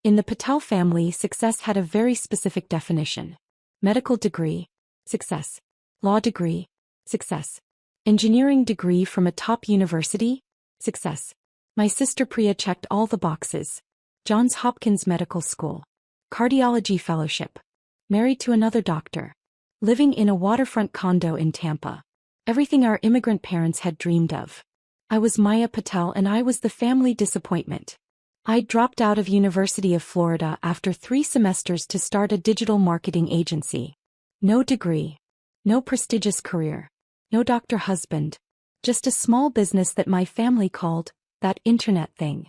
In the Patel family, success had a very specific definition. Medical degree, success. Law degree, success. Engineering degree from a top university, success. My sister Priya checked all the boxes. Johns Hopkins Medical School. Cardiology fellowship. Married to another doctor. Living in a waterfront condo in Tampa. Everything our immigrant parents had dreamed of. I was Maya Patel and I was the family disappointment. I dropped out of University of Florida after 3 semesters to start a digital marketing agency. No degree. No prestigious career. No doctor husband. Just a small business that my family called, that internet thing.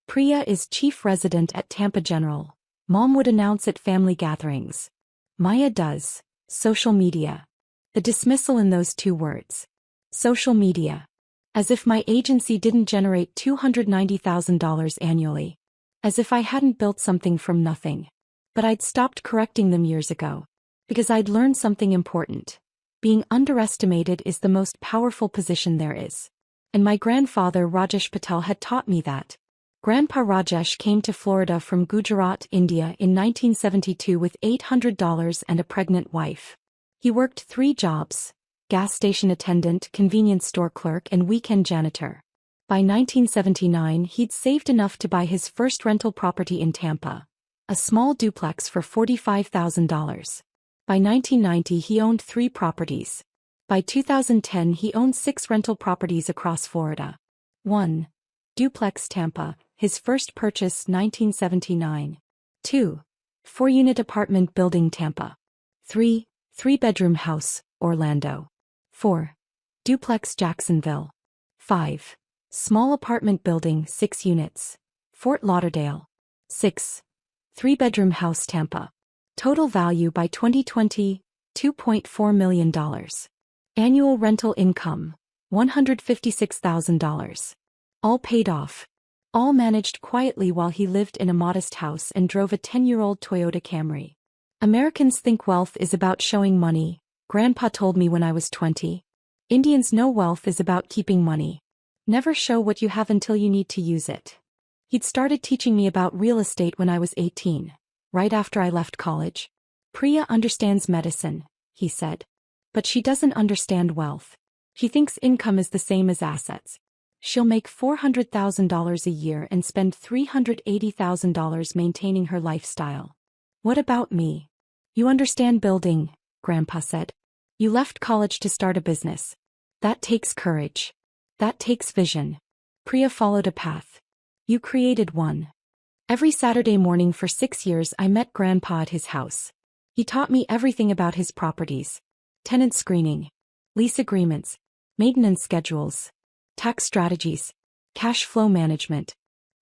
Priya is chief resident at Tampa General. Mom would announce at family gatherings. Maya does, social media. The dismissal in those 2 words. Social media. As if my agency didn't generate $290,000 annually. As if I hadn't built something from nothing. But I'd stopped correcting them years ago. Because I'd learned something important. Being underestimated is the most powerful position there is. And my grandfather Rajesh Patel had taught me that. Grandpa Rajesh came to Florida from Gujarat, India in 1972 with $800 and a pregnant wife. He worked 3 jobs: gas station attendant, convenience store clerk, and weekend janitor. By 1979 he'd saved enough to buy his first rental property in Tampa. A small duplex for $45,000. By 1990 he owned 3 properties. By 2010 he owned 6 rental properties across Florida. 1. Duplex Tampa, his first purchase 1979. 2. 4-unit apartment building Tampa. 3. 3-bedroom house, Orlando. 4. Duplex Jacksonville. 5. Small apartment building 6 units. Fort Lauderdale. 6. 3-bedroom house Tampa. Total value by 2020, $2.4 million. Annual rental income, $156,000. All paid off. All managed quietly while he lived in a modest house and drove a 10-year-old Toyota Camry. Americans think wealth is about showing money, Grandpa told me when I was 20. Indians know wealth is about keeping money. Never show what you have until you need to use it. He'd started teaching me about real estate when I was 18. Right after I left college. Priya understands medicine, he said. But she doesn't understand wealth. She thinks income is the same as assets. She'll make $400,000 a year and spend $380,000 maintaining her lifestyle. What about me? You understand building, Grandpa said. You left college to start a business. That takes courage. That takes vision. Priya followed a path. You created one. Every Saturday morning for 6 years I met Grandpa at his house. He taught me everything about his properties. Tenant screening. Lease agreements. Maintenance schedules. Tax strategies. Cash flow management.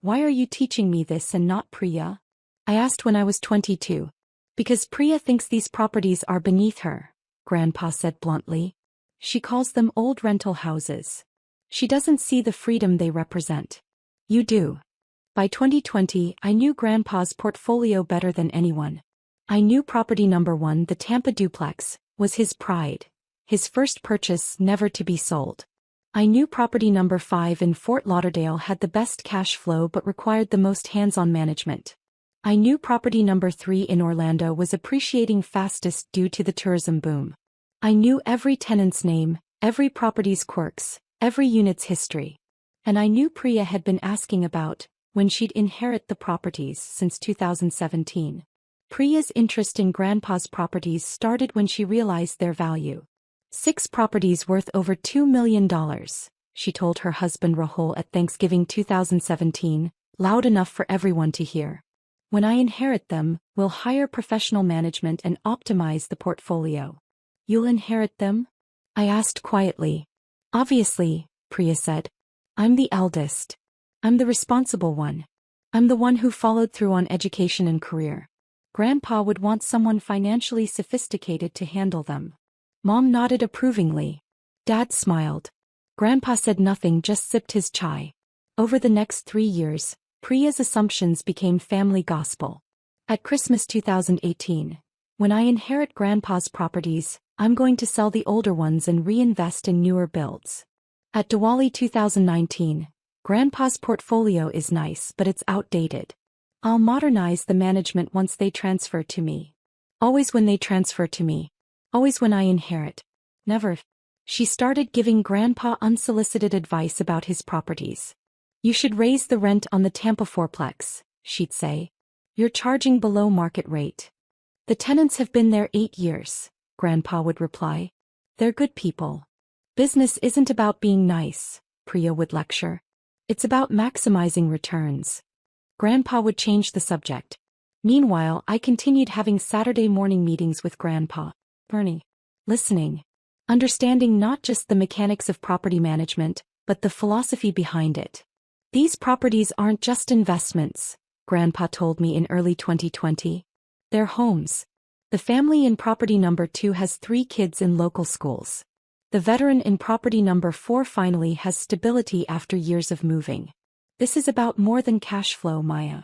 Why are you teaching me this and not Priya? I asked when I was 22. Because Priya thinks these properties are beneath her, Grandpa said bluntly. She calls them old rental houses. She doesn't see the freedom they represent. You do. By 2020, I knew Grandpa's portfolio better than anyone. I knew property number 1, the Tampa duplex, was his pride. His first purchase, never to be sold. I knew property number 5 in Fort Lauderdale had the best cash flow but required the most hands-on management. I knew property number 3 in Orlando was appreciating fastest due to the tourism boom. I knew every tenant's name, every property's quirks, every unit's history. And I knew Priya had been asking about when she'd inherit the properties since 2017. Priya's interest in Grandpa's properties started when she realized their value. 6 properties worth over $2 million, she told her husband Rahul at Thanksgiving 2017, loud enough for everyone to hear. When I inherit them, we'll hire professional management and optimize the portfolio. You'll inherit them? I asked quietly. Obviously, Priya said. I'm the eldest. I'm the responsible one. I'm the one who followed through on education and career. Grandpa would want someone financially sophisticated to handle them. Mom nodded approvingly. Dad smiled. Grandpa said nothing, just sipped his chai. Over the next 3 years, Priya's assumptions became family gospel. At Christmas 2018, when I inherit Grandpa's properties, I'm going to sell the older ones and reinvest in newer builds. At Diwali 2019, Grandpa's portfolio is nice but it's outdated. I'll modernize the management once they transfer to me. Always when they transfer to me. Always when I inherit. Never if. She started giving Grandpa unsolicited advice about his properties. You should raise the rent on the Tampa fourplex, she'd say. You're charging below market rate. The tenants have been there 8 years, Grandpa would reply. They're good people. Business isn't about being nice, Priya would lecture. It's about maximizing returns. Grandpa would change the subject. Meanwhile, I continued having Saturday morning meetings with Grandpa, Bernie. Listening. Understanding not just the mechanics of property management, but the philosophy behind it. These properties aren't just investments, Grandpa told me in early 2020. They're homes. The family in property number 2 has 3 kids in local schools. The veteran in property number 4 finally has stability after years of moving. This is about more than cash flow, Maya.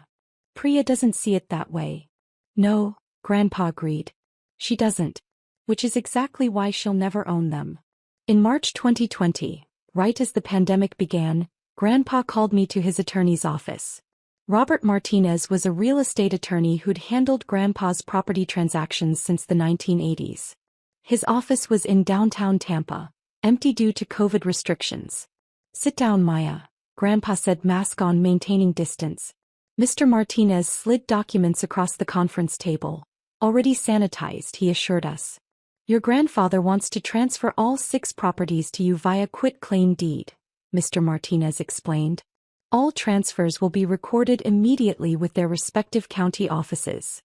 Priya doesn't see it that way. No, Grandpa agreed. She doesn't. Which is exactly why she'll never own them. In March 2020, right as the pandemic began, Grandpa called me to his attorney's office. Robert Martinez was a real estate attorney who'd handled Grandpa's property transactions since the 1980s. His office was in downtown Tampa, empty due to COVID restrictions. Sit down, Maya, Grandpa said, mask on, maintaining distance. Mr. Martinez slid documents across the conference table. Already sanitized, he assured us. Your grandfather wants to transfer all 6 properties to you via quit-claim deed, Mr. Martinez explained. All transfers will be recorded immediately with their respective county offices.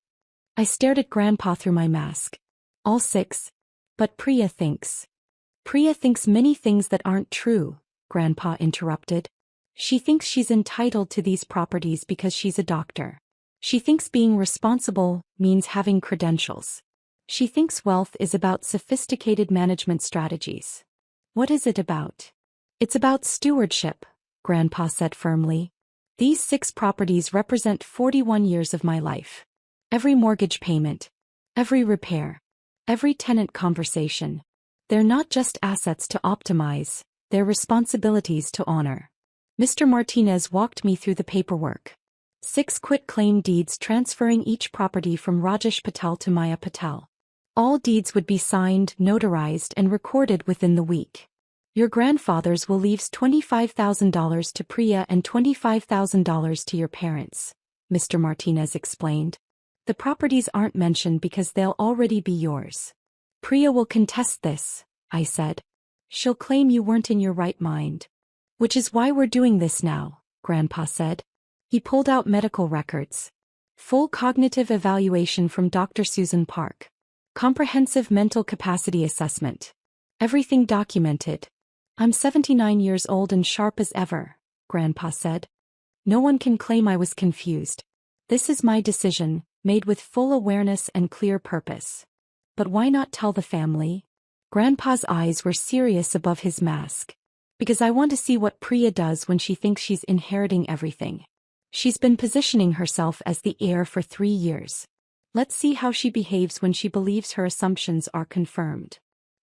I stared at Grandpa through my mask. All 6? But Priya thinks. Priya thinks many things that aren't true, Grandpa interrupted. She thinks she's entitled to these properties because she's a doctor. She thinks being responsible means having credentials. She thinks wealth is about sophisticated management strategies. What is it about? It's about stewardship, Grandpa said firmly. These 6 properties represent 41 years of my life. Every mortgage payment. Every repair. Every tenant conversation. They're not just assets to optimize, they're responsibilities to honor. Mr. Martinez walked me through the paperwork. 6 quit-claim deeds transferring each property from Rajesh Patel to Maya Patel. All deeds would be signed, notarized, and recorded within the week. Your grandfather's will leave $25,000 to Priya and $25,000 to your parents, Mr. Martinez explained. The properties aren't mentioned because they'll already be yours. Priya will contest this, I said. She'll claim you weren't in your right mind. Which is why we're doing this now, Grandpa said. He pulled out medical records. Full cognitive evaluation from Dr. Susan Park. Comprehensive mental capacity assessment. Everything documented. I'm 79 years old and sharp as ever, Grandpa said. No one can claim I was confused. This is my decision, made with full awareness and clear purpose. But why not tell the family? Grandpa's eyes were serious above his mask. Because I want to see what Priya does when she thinks she's inheriting everything. She's been positioning herself as the heir for 3 years. Let's see how she behaves when she believes her assumptions are confirmed.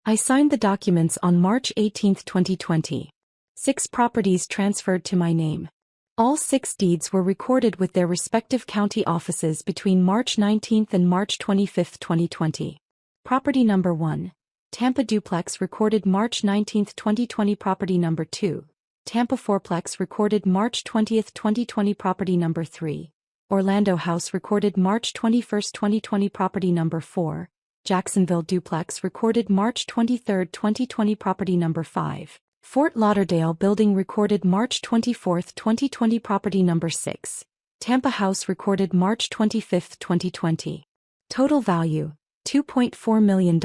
I signed the documents on March 18, 2020. 6 properties transferred to my name. All 6 deeds were recorded with their respective county offices between March 19 and March 25, 2020. Property number 1, Tampa Duplex, recorded March 19, 2020. Property number 2, Tampa Fourplex, recorded March 20, 2020. Property number 3, Orlando House, recorded March 21, 2020. Property number 4, Jacksonville Duplex, recorded March 23, 2020. Property number 5, Fort Lauderdale Building, recorded March 24, 2020. Property number 6, Tampa House, recorded March 25, 2020. Total value, $2.4 million.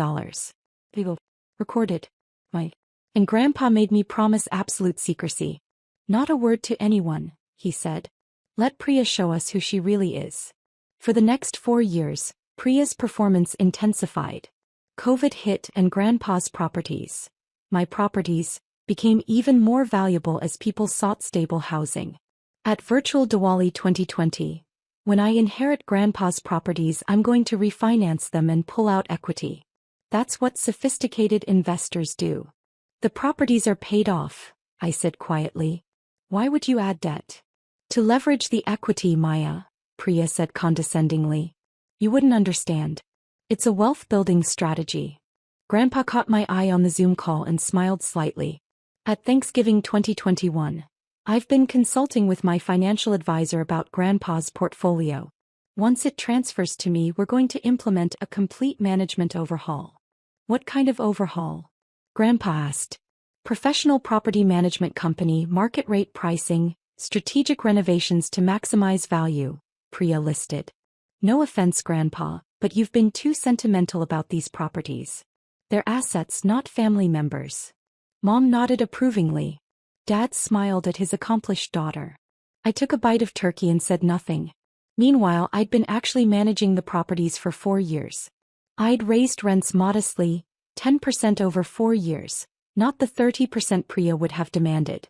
Legal. Recorded. And Grandpa made me promise absolute secrecy. Not a word to anyone, he said. Let Priya show us who she really is. For the next 4 years, Priya's performance intensified. COVID hit and Grandpa's properties, my properties, became even more valuable as people sought stable housing. At Virtual Diwali 2020, when I inherit Grandpa's properties, I'm going to refinance them and pull out equity. That's what sophisticated investors do. The properties are paid off, I said quietly. Why would you add debt? To leverage the equity, Maya, Priya said condescendingly. You wouldn't understand. It's a wealth-building strategy. Grandpa caught my eye on the Zoom call and smiled slightly. At Thanksgiving 2021, I've been consulting with my financial advisor about Grandpa's portfolio. Once it transfers to me, we're going to implement a complete management overhaul. What kind of overhaul? Grandpa asked. Professional property management company, market rate pricing, strategic renovations to maximize value, Priya listed. No offense, Grandpa, but you've been too sentimental about these properties. They're assets, not family members. Mom nodded approvingly. Dad smiled at his accomplished daughter. I took a bite of turkey and said nothing. Meanwhile, I'd been actually managing the properties for 4 years. I'd raised rents modestly, 10% over 4 years, not the 30% Priya would have demanded.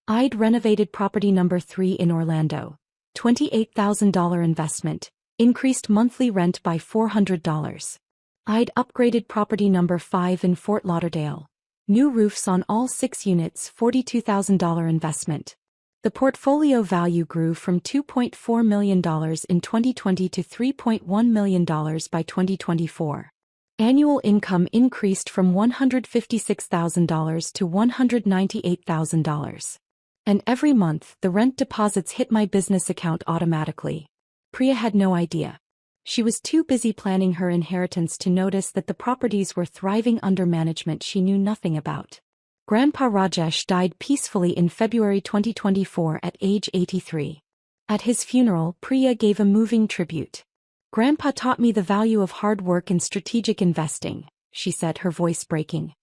I'd renovated property number 3 in Orlando. $28,000 investment, increased monthly rent by $400. I'd upgraded property number 5 in Fort Lauderdale. New roofs on all 6 units, $42,000 investment. The portfolio value grew from $2.4 million in 2020 to $3.1 million by 2024. Annual income increased from $156,000 to $198,000. And every month, the rent deposits hit my business account automatically. Priya had no idea. She was too busy planning her inheritance to notice that the properties were thriving under management she knew nothing about. Grandpa Rajesh died peacefully in February 2024 at age 83. At his funeral, Priya gave a moving tribute. Grandpa taught me the value of hard work and strategic investing, she said, her voice breaking.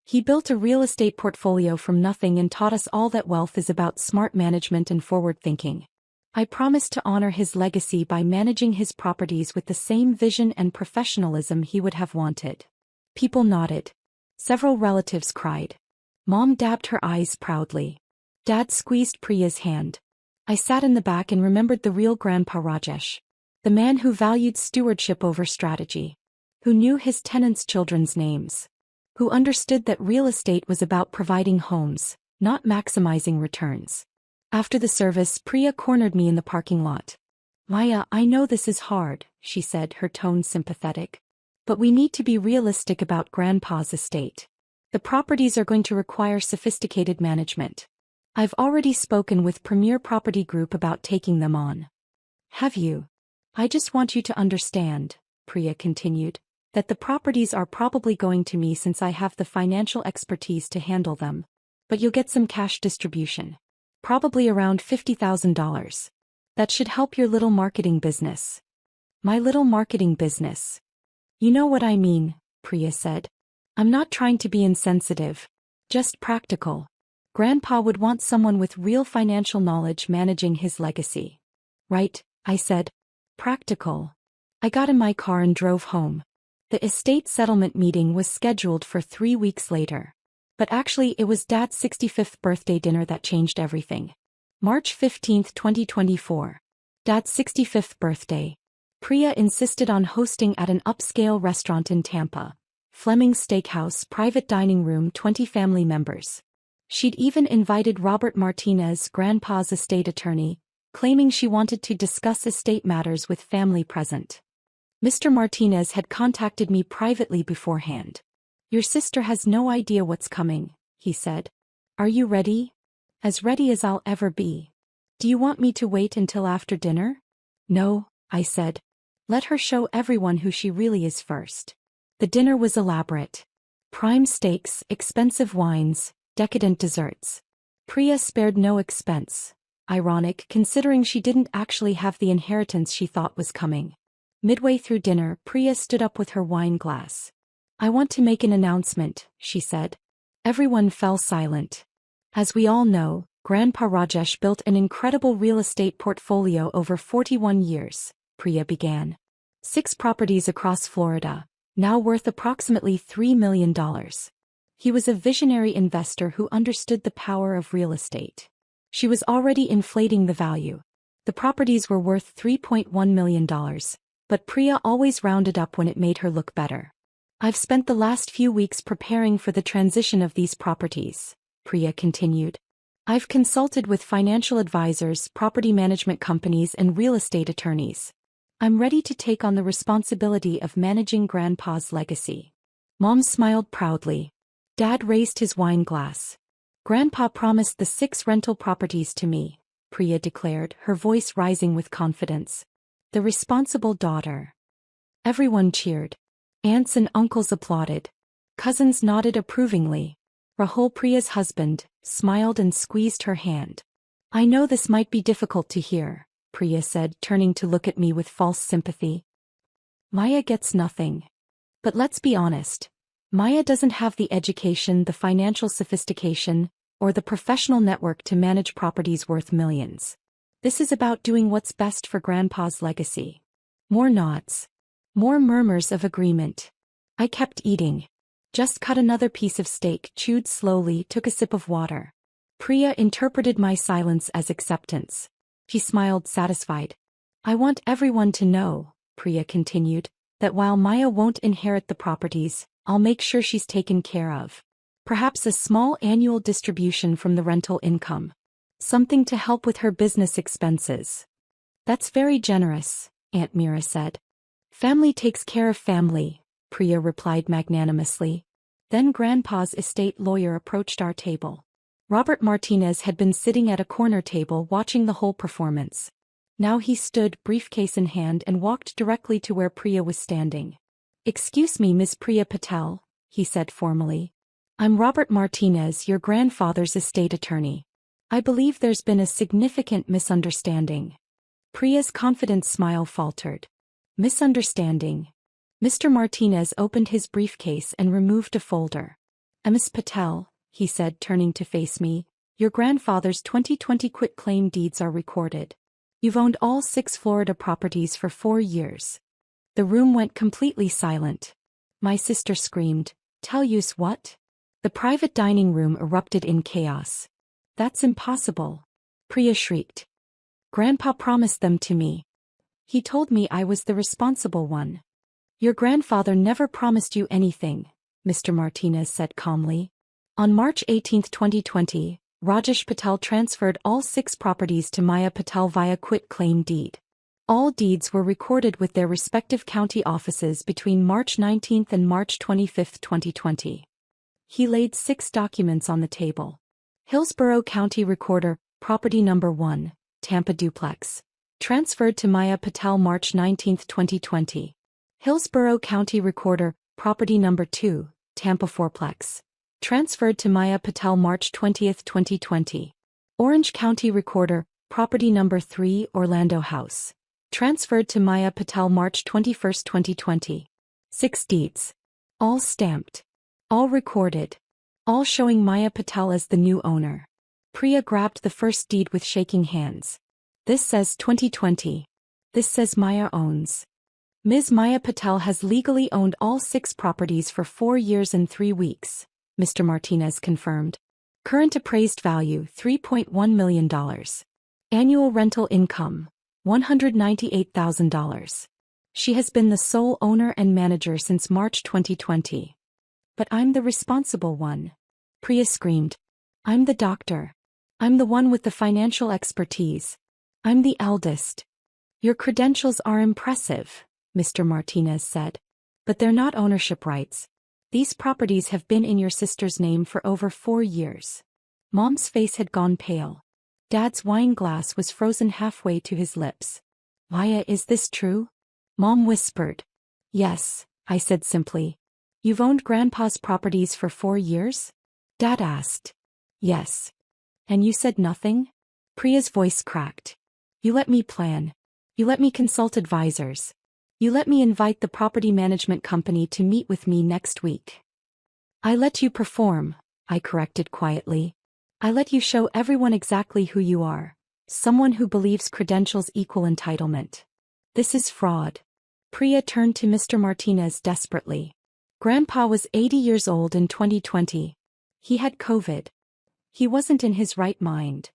He built a real estate portfolio from nothing and taught us all that wealth is about smart management and forward thinking. I promised to honor his legacy by managing his properties with the same vision and professionalism he would have wanted. People nodded. Several relatives cried. Mom dabbed her eyes proudly. Dad squeezed Priya's hand. I sat in the back and remembered the real Grandpa Rajesh. The man who valued stewardship over strategy. Who knew his tenants' children's names. Who understood that real estate was about providing homes, not maximizing returns. After the service, Priya cornered me in the parking lot. Maya, I know this is hard, she said, her tone sympathetic. But we need to be realistic about Grandpa's estate. The properties are going to require sophisticated management. I've already spoken with Premier Property Group about taking them on. Have you? I just want you to understand, Priya continued, that the properties are probably going to me since I have the financial expertise to handle them. But you'll get some cash distribution. Probably around $50,000. That should help your little marketing business. My little marketing business. You know what I mean, Priya said. I'm not trying to be insensitive. Just practical. Grandpa would want someone with real financial knowledge managing his legacy. Right, I said. Practical. I got in my car and drove home. The estate settlement meeting was scheduled for 3 weeks later. But actually it was Dad's 65th birthday dinner that changed everything. March 15, 2024. Dad's 65th birthday. Priya insisted on hosting at an upscale restaurant in Tampa. Fleming's Steakhouse, private dining room, 20 family members. She'd even invited Robert Martinez, Grandpa's estate attorney, claiming she wanted to discuss estate matters with family present. Mr. Martinez had contacted me privately beforehand. Your sister has no idea what's coming, he said. Are you ready? As ready as I'll ever be. Do you want me to wait until after dinner? No, I said. Let her show everyone who she really is first. The dinner was elaborate. Prime steaks, expensive wines, decadent desserts. Priya spared no expense. Ironic considering she didn't actually have the inheritance she thought was coming. Midway through dinner, Priya stood up with her wine glass. I want to make an announcement, she said. Everyone fell silent. As we all know, Grandpa Rajesh built an incredible real estate portfolio over 41 years, Priya began. 6 properties across Florida, now worth approximately $3 million. He was a visionary investor who understood the power of real estate. She was already inflating the value. The properties were worth $3.1 million, but Priya always rounded up when it made her look better. I've spent the last few weeks preparing for the transition of these properties, Priya continued. I've consulted with financial advisors, property management companies, and real estate attorneys. I'm ready to take on the responsibility of managing Grandpa's legacy. Mom smiled proudly. Dad raised his wine glass. Grandpa promised the 6 rental properties to me, Priya declared, her voice rising with confidence. The responsible daughter. Everyone cheered. Aunts and uncles applauded. Cousins nodded approvingly. Rahul, Priya's husband, smiled and squeezed her hand. I know this might be difficult to hear, Priya said, turning to look at me with false sympathy. Maya gets nothing. But let's be honest. Maya doesn't have the education, the financial sophistication, or the professional network to manage properties worth millions. This is about doing what's best for Grandpa's legacy. More nods. More murmurs of agreement. I kept eating. Just cut another piece of steak, chewed slowly, took a sip of water. Priya interpreted my silence as acceptance. She smiled, satisfied. I want everyone to know, Priya continued, that while Maya won't inherit the properties, I'll make sure she's taken care of. Perhaps a small annual distribution from the rental income. Something to help with her business expenses. That's very generous, Aunt Mira said. Family takes care of family, Priya replied magnanimously. Then Grandpa's estate lawyer approached our table. Robert Martinez had been sitting at a corner table watching the whole performance. Now he stood, briefcase in hand, and walked directly to where Priya was standing. Excuse me, Miss Priya Patel, he said formally. I'm Robert Martinez, your grandfather's estate attorney. I believe there's been a significant misunderstanding. Priya's confident smile faltered. Misunderstanding. Mr. Martinez opened his briefcase and removed a folder. Miss Patel, he said, turning to face me, your grandfather's 2020 quitclaim deeds are recorded. You've owned all 6 Florida properties for 4 years. The room went completely silent. My sister screamed, Tell yous what? The private dining room erupted in chaos. That's impossible. Priya shrieked. Grandpa promised them to me. He told me I was the responsible one. Your grandfather never promised you anything, Mr. Martinez said calmly. On March 18, 2020, Rajesh Patel transferred all 6 properties to Maya Patel via quitclaim deed. All deeds were recorded with their respective county offices between March 19 and March 25, 2020. He laid 6 documents on the table. Hillsborough County Recorder, Property Number 1, Tampa Duplex. Transferred to Maya Patel March 19, 2020. Hillsborough County Recorder, Property Number 2, Tampa Fourplex. Transferred to Maya Patel March 20, 2020. Orange County Recorder, Property Number 3, Orlando House. Transferred to Maya Patel March 21, 2020. 6 deeds. All stamped. All recorded. All showing Maya Patel as the new owner. Priya grabbed the first deed with shaking hands. This says 2020. This says Maya owns. Ms. Maya Patel has legally owned all 6 properties for 4 years and 3 weeks, Mr. Martinez confirmed. Current appraised value $3.1 million. Annual rental income $198,000. She has been the sole owner and manager since March 2020. But I'm the responsible one. Priya screamed. I'm the doctor. I'm the one with the financial expertise. I'm the eldest. Your credentials are impressive, Mr. Martinez said. But they're not ownership rights. These properties have been in your sister's name for over 4 years. Mom's face had gone pale. Dad's wine glass was frozen halfway to his lips. Maya, is this true? Mom whispered. Yes, I said simply. You've owned Grandpa's properties for 4 years? Dad asked. Yes. And you said nothing? Priya's voice cracked. You let me plan. You let me consult advisors. You let me invite the property management company to meet with me next week. I let you perform, I corrected quietly. I let you show everyone exactly who you are. Someone who believes credentials equal entitlement. This is fraud. Priya turned to Mr. Martinez desperately. Grandpa was 80 years old in 2020. He had COVID. He wasn't in his right mind.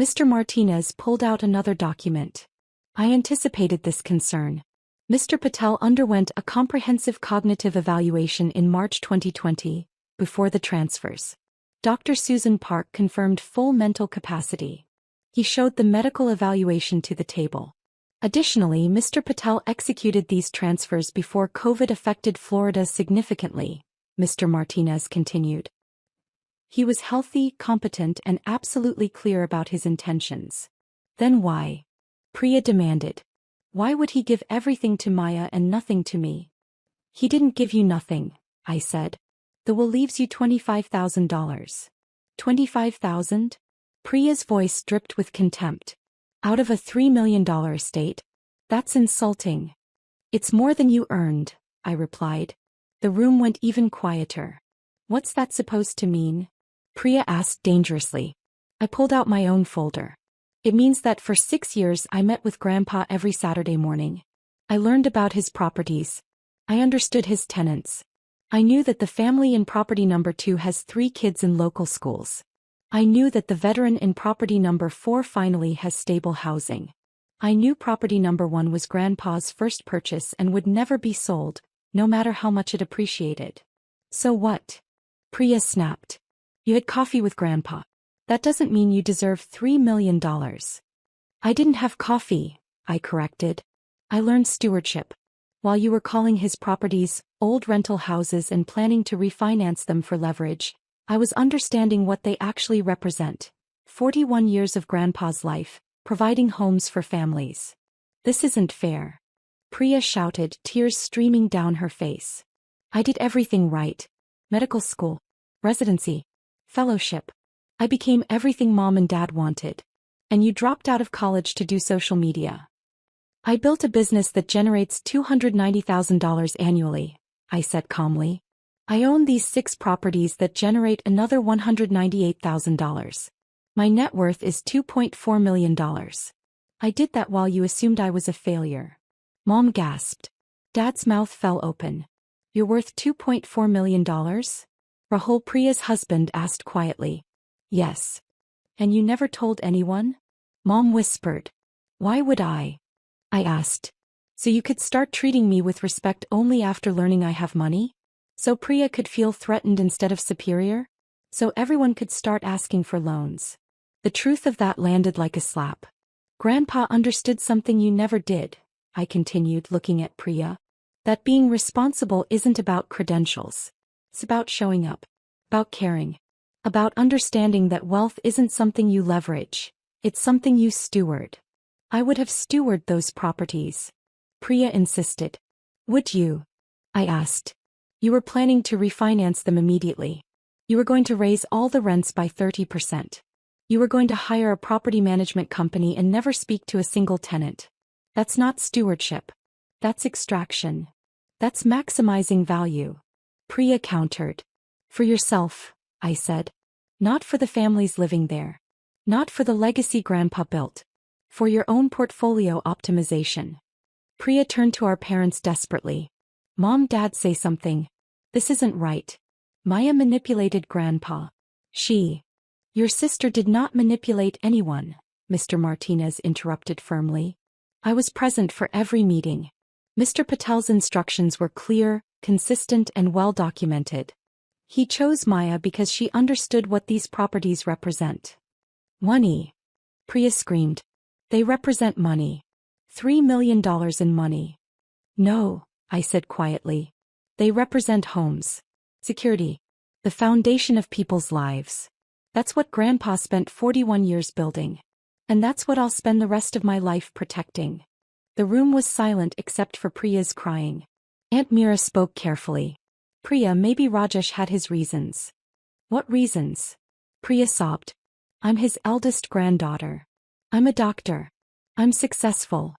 Mr. Martinez pulled out another document. I anticipated this concern. Mr. Patel underwent a comprehensive cognitive evaluation in March 2020, before the transfers. Dr. Susan Park confirmed full mental capacity. He showed the medical evaluation to the table. Additionally, Mr. Patel executed these transfers before COVID affected Florida significantly, Mr. Martinez continued. He was healthy, competent, and absolutely clear about his intentions. Then why? Priya demanded. Why would he give everything to Maya and nothing to me? He didn't give you nothing, I said. The will leaves you $25,000. $25,000? Priya's voice dripped with contempt. Out of a $3 million estate? That's insulting. It's more than you earned, I replied. The room went even quieter. What's that supposed to mean? Priya asked dangerously. I pulled out my own folder. It means that for 6 years I met with Grandpa every Saturday morning. I learned about his properties. I understood his tenants. I knew that the family in property number 2 has 3 kids in local schools. I knew that the veteran in property number 4 finally has stable housing. I knew property number 1 was Grandpa's first purchase and would never be sold, no matter how much it appreciated. So what? Priya snapped. You had coffee with Grandpa. That doesn't mean you deserve $3 million. I didn't have coffee, I corrected. I learned stewardship. While you were calling his properties old rental houses and planning to refinance them for leverage, I was understanding what they actually represent. 41 years of Grandpa's life, providing homes for families. This isn't fair. Priya shouted, tears streaming down her face. I did everything right. Medical school, residency, fellowship. I became everything Mom and Dad wanted. And you dropped out of college to do social media. I built a business that generates $290,000 annually, I said calmly. I own these 6 properties that generate another $198,000. My net worth is $2.4 million. I did that while you assumed I was a failure. Mom gasped. Dad's mouth fell open. You're worth $2.4 million? Rahul, Priya's husband, asked quietly. Yes. And you never told anyone? Mom whispered. Why would I asked. So you could start treating me with respect only after learning I have money? So Priya could feel threatened instead of superior? So everyone could start asking for loans. The truth of that landed like a slap. Grandpa understood something you never did, I continued, looking at Priya. That being responsible isn't about credentials. It's about showing up. About caring. About understanding that wealth isn't something you leverage. It's something you steward. I would have stewarded those properties. Priya insisted. Would you? I asked. You were planning to refinance them immediately. You were going to raise all the rents by 30%. You were going to hire a property management company and never speak to a single tenant. That's not stewardship. That's extraction. That's maximizing value. Priya countered. For yourself, I said. Not for the families living there. Not for the legacy Grandpa built. For your own portfolio optimization. Priya turned to our parents desperately. Mom, Dad, say something. This isn't right. Maya manipulated Grandpa. Your sister did not manipulate anyone, Mr. Martinez interrupted firmly. I was present for every meeting. Mr. Patel's instructions were clear, consistent, and well documented. He chose Maya because she understood what these properties represent. Money. Priya screamed. They represent money. $3 million in money. No, I said quietly. They represent homes. Security. The foundation of people's lives. That's what Grandpa spent 41 years building. And that's what I'll spend the rest of my life protecting. The room was silent except for Priya's crying. Aunt Meera spoke carefully. Priya, maybe Rajesh had his reasons. What reasons? Priya sobbed. I'm his eldest granddaughter. I'm a doctor. I'm successful.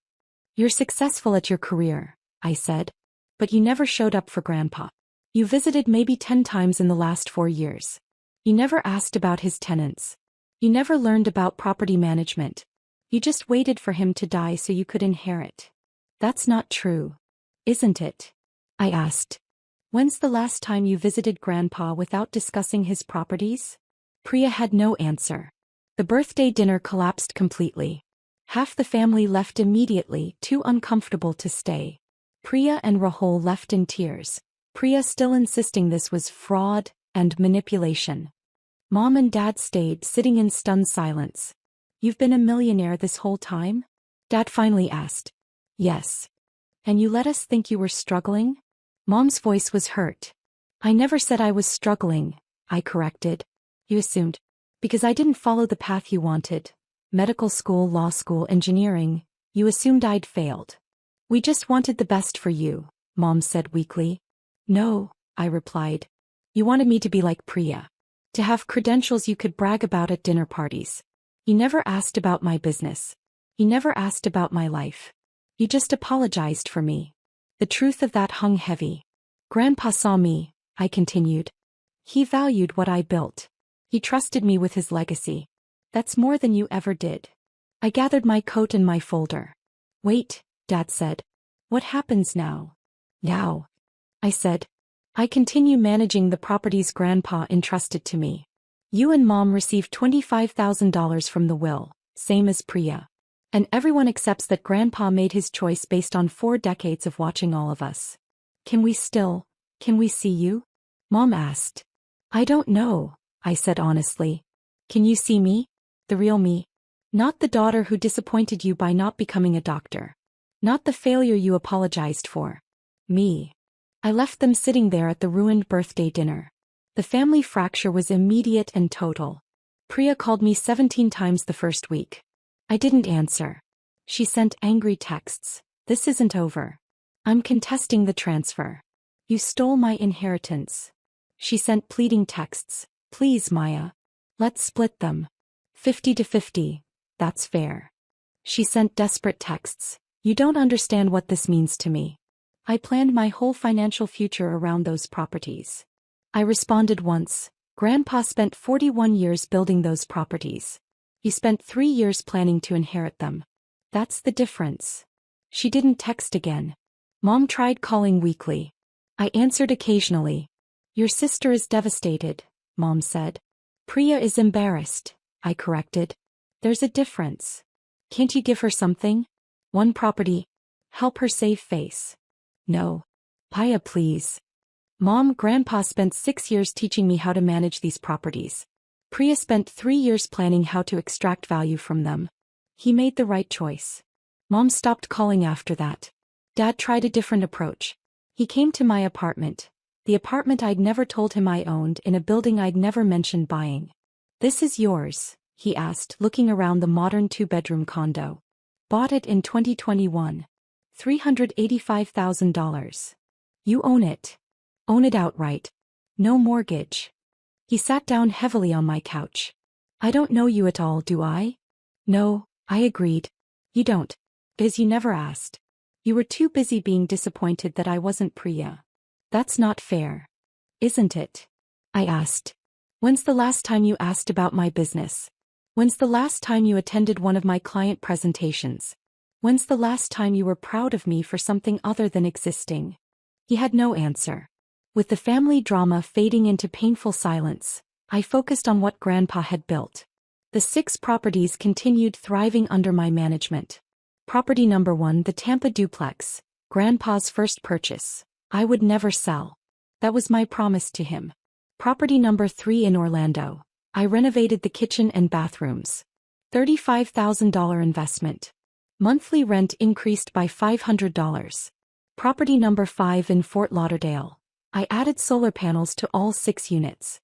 You're successful at your career, I said. But you never showed up for Grandpa. You visited maybe 10 times in the last 4 years. You never asked about his tenants. You never learned about property management. You just waited for him to die so you could inherit. That's not true. Isn't it? I asked. When's the last time you visited Grandpa without discussing his properties? Priya had no answer. The birthday dinner collapsed completely. Half the family left immediately, too uncomfortable to stay. Priya and Rahul left in tears. Priya still insisting this was fraud and manipulation. Mom and Dad stayed sitting in stunned silence. You've been a millionaire this whole time? Dad finally asked. Yes. And you let us think you were struggling? Mom's voice was hurt. I never said I was struggling, I corrected. You assumed. Because I didn't follow the path you wanted. Medical school, law school, engineering. You assumed I'd failed. We just wanted the best for you, Mom said weakly. No, I replied. You wanted me to be like Priya. To have credentials you could brag about at dinner parties. You never asked about my business. You never asked about my life. You just apologized for me. The truth of that hung heavy. Grandpa saw me, I continued. He valued what I built. He trusted me with his legacy. That's more than you ever did. I gathered my coat and my folder. Wait, Dad said. What happens now? Now, I said. I continue managing the properties Grandpa entrusted to me. You and Mom received $25,000 from the will, same as Priya. And everyone accepts that Grandpa made his choice based on 4 decades of watching all of us. Can we see you? Mom asked. I don't know, I said honestly. Can you see me? The real me? Not the daughter who disappointed you by not becoming a doctor. Not the failure you apologized for. Me. I left them sitting there at the ruined birthday dinner. The family fracture was immediate and total. Priya called me 17 times the first week. I didn't answer. She sent angry texts. This isn't over. I'm contesting the transfer. You stole my inheritance. She sent pleading texts. Please, Maya. Let's split them. 50-50. That's fair. She sent desperate texts. You don't understand what this means to me. I planned my whole financial future around those properties. I responded once. Grandpa spent 41 years building those properties. He spent 3 years planning to inherit them. That's the difference. She didn't text again. Mom tried calling weekly. I answered occasionally. Your sister is devastated, Mom said. Priya is embarrassed, I corrected. There's a difference. Can't you give her something? One property. Help her save face. No. Paya, please. Mom, Grandpa spent 6 years teaching me how to manage these properties. Priya spent 3 years planning how to extract value from them. He made the right choice. Mom stopped calling after that. Dad tried a different approach. He came to my apartment. The apartment I'd never told him I owned in a building I'd never mentioned buying. This is yours, he asked, looking around the modern 2-bedroom condo. Bought it in 2021. $385,000. You own it. Own it outright. No mortgage. He sat down heavily on my couch. I don't know you at all, do I? No, I agreed. You don't. Because you never asked. You were too busy being disappointed that I wasn't Priya. That's not fair. Isn't it? I asked. When's the last time you asked about my business? When's the last time you attended one of my client presentations? When's the last time you were proud of me for something other than existing? He had no answer. With the family drama fading into painful silence, I focused on what Grandpa had built. The 6 properties continued thriving under my management. Property number 1, the Tampa duplex, Grandpa's first purchase. I would never sell. That was my promise to him. Property number 3 in Orlando. I renovated the kitchen and bathrooms. $35,000 investment. Monthly rent increased by $500. Property number 5 in Fort Lauderdale. I added solar panels to all 6 units.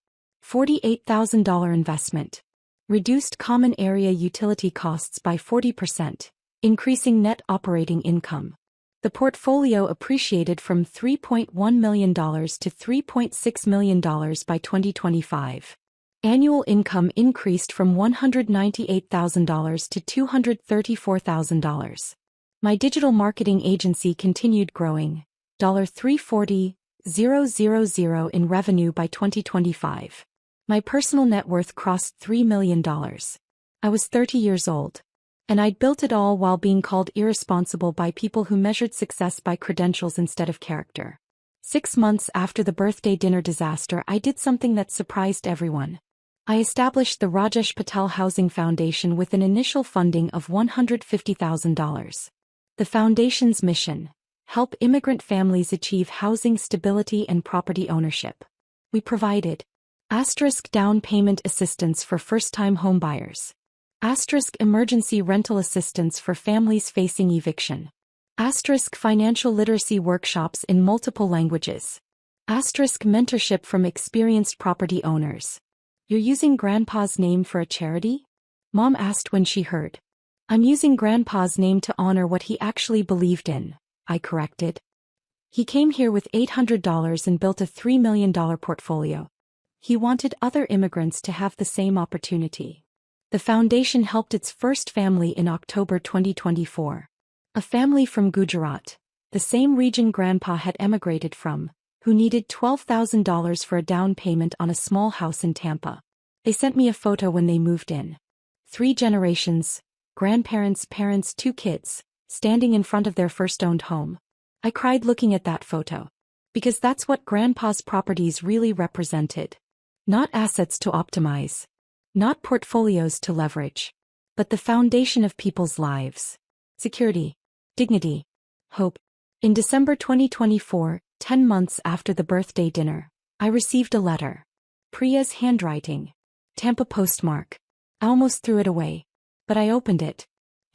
$48,000 investment. Reduced common area utility costs by 40%, increasing net operating income. The portfolio appreciated from $3.1 million to $3.6 million by 2025. Annual income increased from $198,000 to $234,000. My digital marketing agency continued growing, $340,000 in revenue by 2025. My personal net worth crossed $3 million. I was 30 years old. And I'd built it all while being called irresponsible by people who measured success by credentials instead of character. 6 months after the birthday dinner disaster, I did something that surprised everyone. I established the Rajesh Patel Housing Foundation with an initial funding of $150,000. The foundation's mission: help immigrant families achieve housing stability and property ownership. We provided Asterisk down payment assistance for first-time homebuyers. Asterisk emergency rental assistance for families facing eviction. Asterisk financial literacy workshops in multiple languages. Asterisk mentorship from experienced property owners. You're using Grandpa's name for a charity? Mom asked when she heard. I'm using Grandpa's name to honor what he actually believed in, I corrected. He came here with $800 and built a $3 million portfolio. He wanted other immigrants to have the same opportunity. The foundation helped its first family in October 2024. A family from Gujarat, the same region Grandpa had emigrated from, who needed $12,000 for a down payment on a small house in Tampa. They sent me a photo when they moved in. 3 generations, grandparents, parents, 2 kids, standing in front of their first-owned home. I cried looking at that photo. Because that's what Grandpa's properties really represented. Not assets to optimize. Not portfolios to leverage. But the foundation of people's lives. Security. Dignity. Hope. In December 2024, 10 months after the birthday dinner, I received a letter. Priya's handwriting. Tampa postmark. I almost threw it away. But I opened it.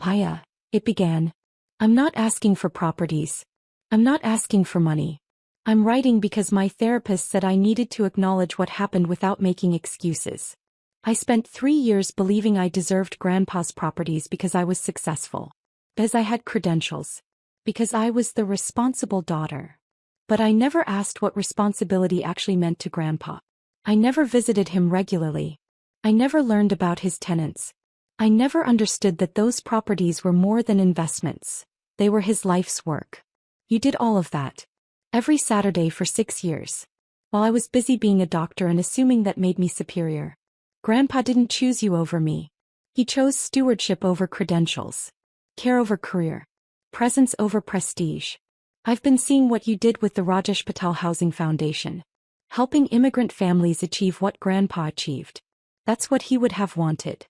Priya, it began. I'm not asking for properties. I'm not asking for money. I'm writing because my therapist said I needed to acknowledge what happened without making excuses. I spent 3 years believing I deserved Grandpa's properties because I was successful. Because I had credentials. Because I was the responsible daughter. But I never asked what responsibility actually meant to Grandpa. I never visited him regularly. I never learned about his tenants. I never understood that those properties were more than investments. They were his life's work. You did all of that. Every Saturday for 6 years. While I was busy being a doctor and assuming that made me superior. Grandpa didn't choose you over me. He chose stewardship over credentials. Care over career. Presence over prestige. I've been seeing what you did with the Rajesh Patel Housing Foundation. Helping immigrant families achieve what Grandpa achieved. That's what he would have wanted.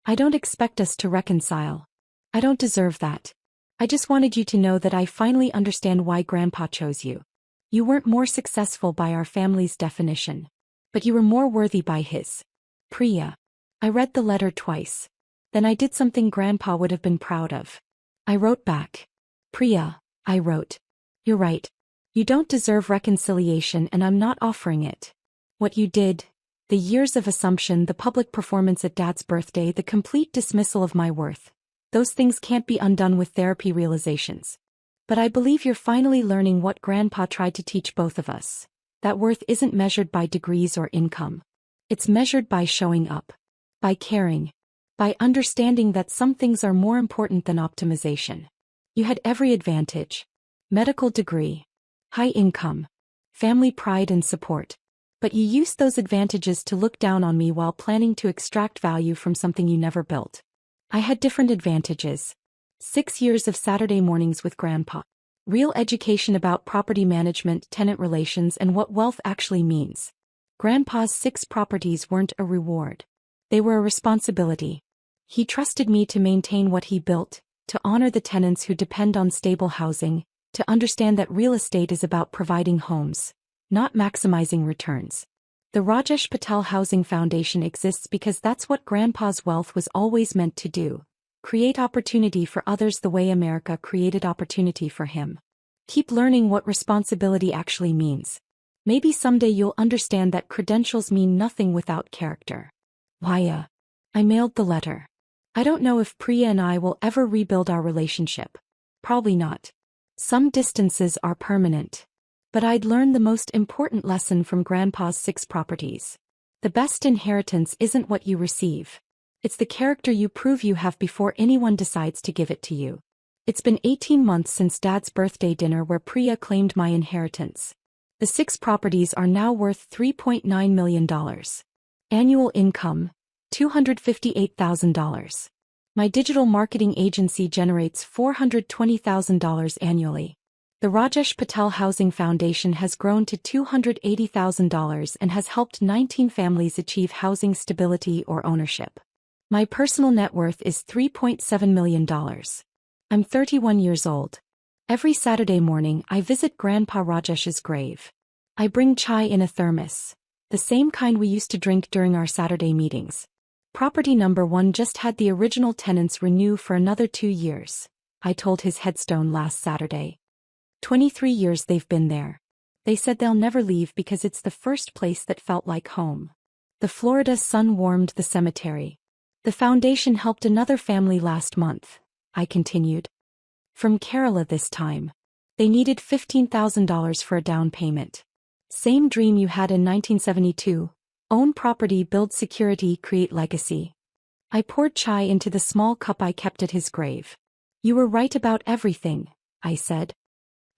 I don't expect us to reconcile. I don't deserve that. I just wanted you to know that I finally understand why Grandpa chose you. You weren't more successful by our family's definition. But you were more worthy by his. Priya. I read the letter twice. Then I did something Grandpa would have been proud of. I wrote back. Priya, I wrote. You're right. You don't deserve reconciliation and I'm not offering it. What you did, the years of assumption, the public performance at Dad's birthday, the complete dismissal of my worth. Those things can't be undone with therapy realizations. But I believe you're finally learning what Grandpa tried to teach both of us. That worth isn't measured by degrees or income. It's measured by showing up. By caring. By understanding that some things are more important than optimization. You had every advantage. Medical degree. High income. Family pride and support. But you used those advantages to look down on me while planning to extract value from something you never built. I had different advantages. 6 years of Saturday mornings with Grandpa. Real education about property management, tenant relations, and what wealth actually means. Grandpa's 6 properties weren't a reward. They were a responsibility. He trusted me to maintain what he built, to honor the tenants who depend on stable housing, to understand that real estate is about providing homes, not maximizing returns. The Rajesh Patel Housing Foundation exists because that's what Grandpa's wealth was always meant to do. Create opportunity for others the way America created opportunity for him. Keep learning what responsibility actually means. Maybe someday you'll understand that credentials mean nothing without character. Priya. I mailed the letter. I don't know if Priya and I will ever rebuild our relationship. Probably not. Some distances are permanent. But I'd learned the most important lesson from Grandpa's 6 properties. The best inheritance isn't what you receive. It's the character you prove you have before anyone decides to give it to you. It's been 18 months since Dad's birthday dinner where Priya claimed my inheritance. The 6 properties are now worth $3.9 million. Annual income, $258,000. My digital marketing agency generates $420,000 annually. The Rajesh Patel Housing Foundation has grown to $280,000 and has helped 19 families achieve housing stability or ownership. My personal net worth is $3.7 million. I'm 31 years old. Every Saturday morning I visit Grandpa Rajesh's grave. I bring chai in a thermos. The same kind we used to drink during our Saturday meetings. Property number 1 just had the original tenants renew for another 2 years, I told his headstone last Saturday. 23 years they've been there. They said they'll never leave because it's the first place that felt like home. The Florida sun warmed the cemetery. The foundation helped another family last month, I continued. From Kerala this time. They needed $15,000 for a down payment. Same dream you had in 1972. Own property, build security, create legacy. I poured chai into the small cup I kept at his grave. You were right about everything, I said.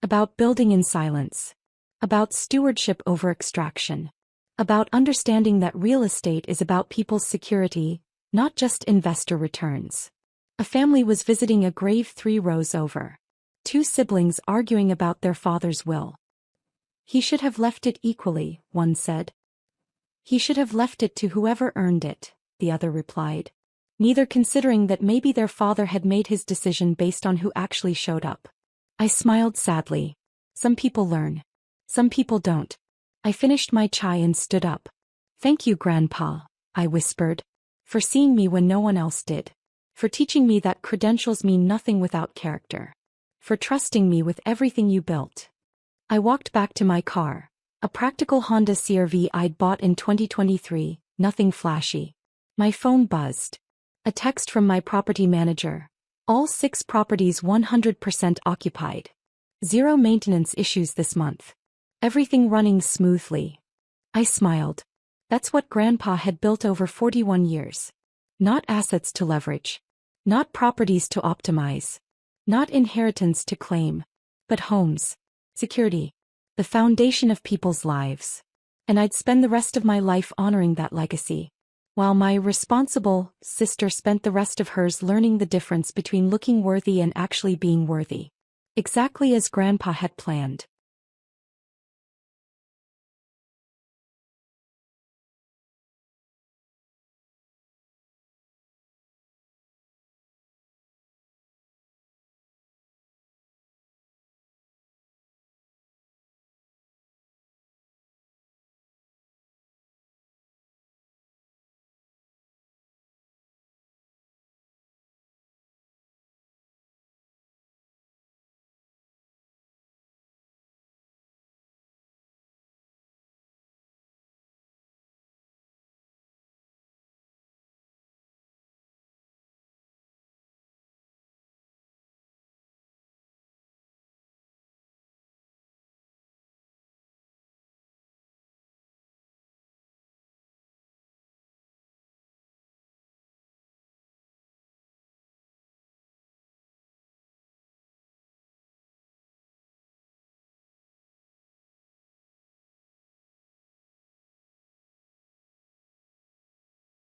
About building in silence. About stewardship over extraction. About understanding that real estate is about people's security, not just investor returns. A family was visiting a grave 3 rows over. 2 siblings arguing about their father's will. He should have left it equally, one said. He should have left it to whoever earned it, the other replied. Neither considering that maybe their father had made his decision based on who actually showed up. I smiled sadly. Some people learn. Some people don't. I finished my chai and stood up. Thank you, Grandpa, I whispered. For seeing me when no one else did. For teaching me that credentials mean nothing without character. For trusting me with everything you built. I walked back to my car, a practical Honda CR-V I'd bought in 2023, nothing flashy. My phone buzzed. A text from my property manager. All 6 properties 100% occupied. 0 maintenance issues this month. Everything running smoothly. I smiled. That's what Grandpa had built over 41 years. Not assets to leverage. Not properties to optimize. Not inheritance to claim. But homes. Security. The foundation of people's lives. And I'd spend the rest of my life honoring that legacy. While my responsible sister spent the rest of hers learning the difference between looking worthy and actually being worthy. Exactly as Grandpa had planned.